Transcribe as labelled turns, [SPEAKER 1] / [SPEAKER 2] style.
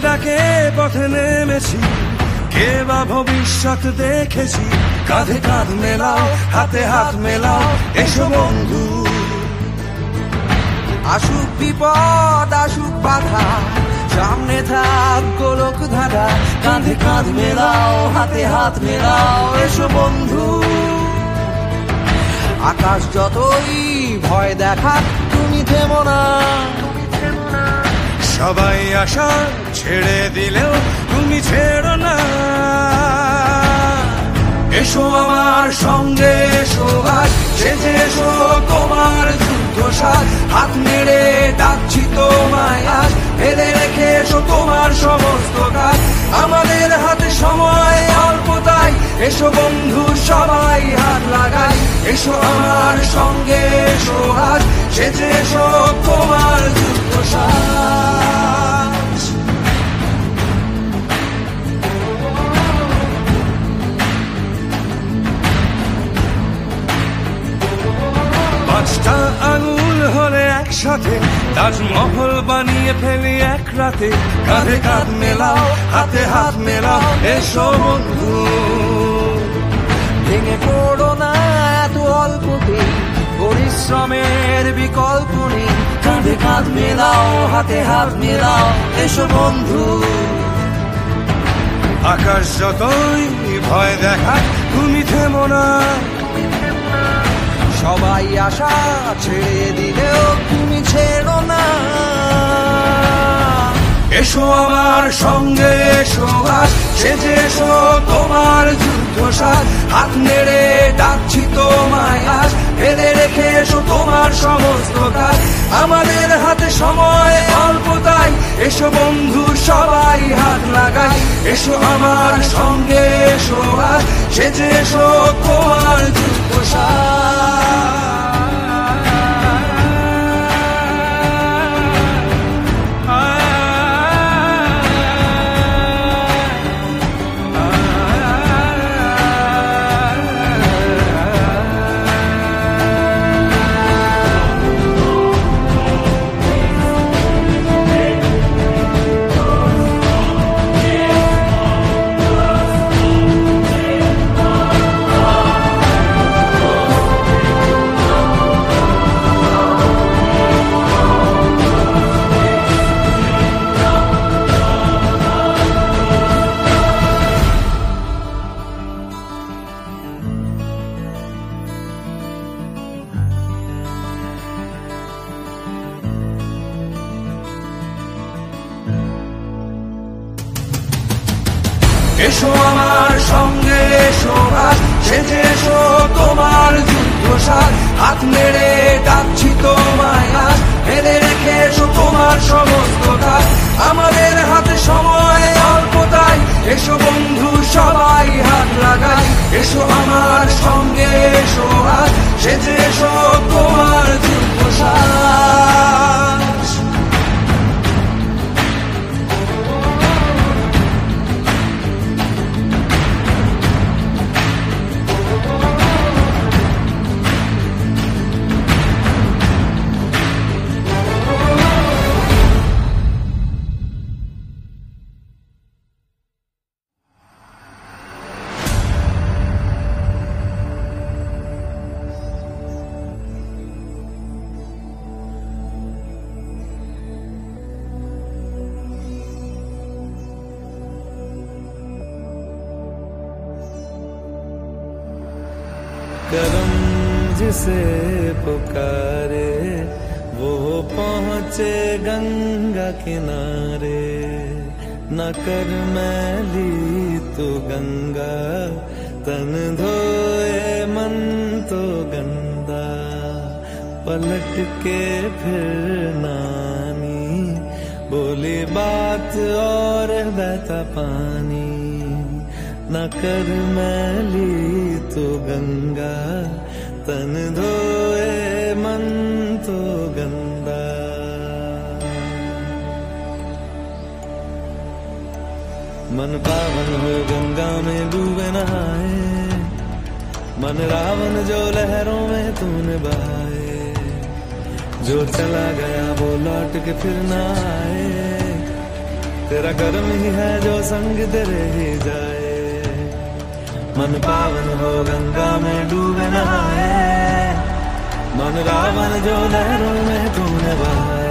[SPEAKER 1] ডাকে পথে নেমেছি, কে বা ভবিষ্যৎ দেখেছি। কাঁধে কাঁধ মেলাও, হাতে হাত মেলাও, এসো বন্ধু।
[SPEAKER 2] আসুক বিপদ আসুক বাধা, সামনে থাক গোলক ধারা। কাঁধে কাঁধ মেলাও, হাতে হাত মেলাও, এসো বন্ধু। আকাশ যতই ভয় দেখাক, তুমি থেমো না।
[SPEAKER 1] সবাই আশা ছেড়ে দিলেও তুমি ছেড়ো না। এসো আমার সঙ্গে, এসো আজ সেজে এসো তোমার যুদ্ধ সাজ। হাত নেড়ে ডাকছি তোমায় আজ, ফেলে রেখে এসো তোমার সমস্ত কাজ। আমাদের হাতে সময় অল্প তাই, এসো বন্ধু সবাই হাত লাগাই। এসো আমার সঙ্গে, এসো আজ সেজে এসো তোমার যুদ্ধ সাজ। পাঁচটা আঙুল হলে একসাথে তাজমহল বানিয়ে ফেলি এক রাতে। কাঁধে কাঁধ মেলাও, হাতে হাত মেলাও, এসো বন্ধু।
[SPEAKER 2] ভেঙে পড়ো না এত অল্পতে, পরিশ্রমের বিকল্প নেই। কাঁধে কাঁধ মেলাও, হাতে হাত মেলাও, এসো বন্ধু।
[SPEAKER 1] আকাশ যতই ভয় দেখা তুমি থেমো না।
[SPEAKER 2] সবাই আশা ছেড়ে দিলেও তুমি ছেড়ো না।
[SPEAKER 1] এসো আমার সঙ্গে এসো আজ, সেজে এসো তোমার যুদ্ধ সাজ। হাত নেড়ে ডাকছি তোমায় আজ, ফেলে রেখে এসো তোমার সমস্ত কাজ। আমাদের হাতে সময় অল্প তাই, এসো বন্ধু সবাই হাত লাগাই। এসো আমার সঙ্গে এসো আজ, সেজে এসো তোমার যুদ্ধ সাজ। এসো আমার সঙ্গে এসো আজ, সেজে এসো তোমার যুদ্ধ সাজ। হাত নেড়ে ডাকছি তোমায় আজ, ফেলে রেখে এসো তোমার সমস্ত কাজ। আমাদের হাতে সময় অল্প তাই, এসো বন্ধু সবাই হাত লাগাই। এসো আমার সঙ্গে এসো আজ, সেজে এসো তোমার যুদ্ধ সাজ।
[SPEAKER 3] करम जिसे पुकारे वो पहुँचे गंगा किनारे। न कर मैली तू गंगा, तन धोए मन तो गंदा। पलट के फिर नानी बोली बात और बहता पानी। न कर मैली तो गंगा, तन धोए मन तो गंदा। मन पावन हो गंगा में डूबे नहाए, मन रावण जो लहरों में तूने बहाए। जो चला गया वो लौट के फिर न आए, तेरा कर्म ही है जो संग तेरे ही जाए। मन पावन हो गंगा में डूबे नहाए, मन रावण जो लहरों में तूने बहाए।